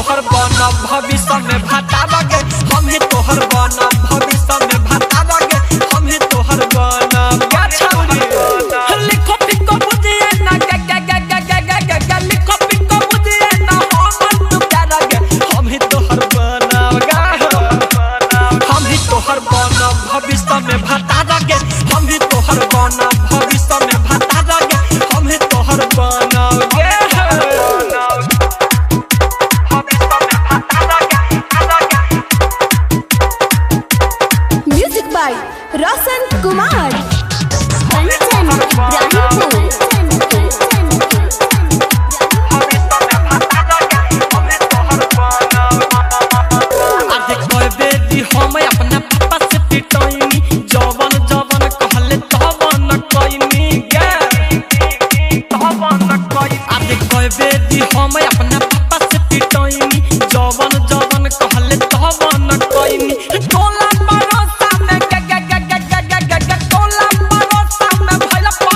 भविष्य में भाता लगे हम ही तोहर बना भविष्य में भाता लगे हम ही तोहर बना लिखो पिको बुझिए ना लिखो पिको बुझिए ना हम क्या लगे हम ही तोहर बना हम ही तोहर बना भविष्य में भाता लगे हम ही तोहर बना भविष्य में भाता लगे हम ही तोहर बना रोशन कुमार कंचन इब्राहिमपुर आज कोई बेटी हम अपना पापा से पिटोइनी जवन जवन कहले तवन कइनी गे तवन कइ आज कोई बेटी हम अपना पापा से पिटोइनी जवन जवन कहले तवन कइनी टोला भविष्य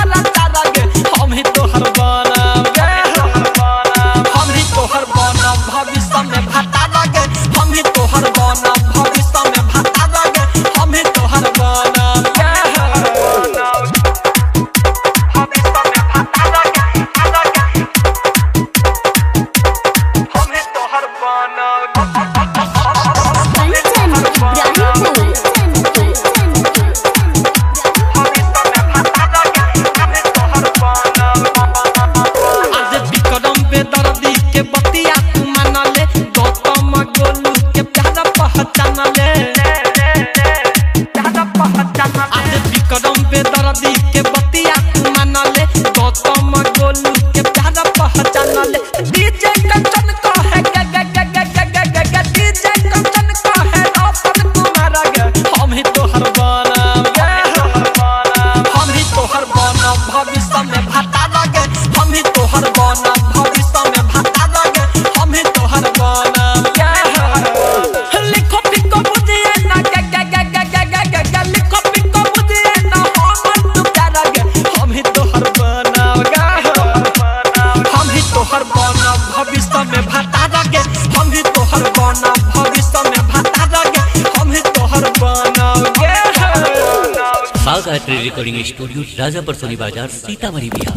में भाता लगे हम ही तोहर बना भविष्य में भाता लगे हम ही तोहर बना भविष्य में भाता लगे हम ही तोहर बना कंचन इब्राहिमपुर आज विक्रम पे दर्दी के बतिया आज विक्रम पे दर्दी के बतिया मान ले गौतम गोलू के प्यारा पहचान ले डीजे कंचन को है डीजे कंचन को है रोशन कुमार हम ही तोहर बना हम ही तोहर बना भविष्य में भाता लगे हम ही तोहर बना भविष्य में भाता लगे हम ही तोहर बना लिखो पिको बुझिए ना लिखो पिको बुझिए ना हम ही तोहर बना हम ही तोहर बना भविष्य में भाता लगे हम ही तोहर बना भविष्य में भाता लगे हम ही तोहर बना बाघ आर्ट रिकॉर्डिंग स्टूडियो राजापुर सोनी बाजार सीतामढ़ी बिहार।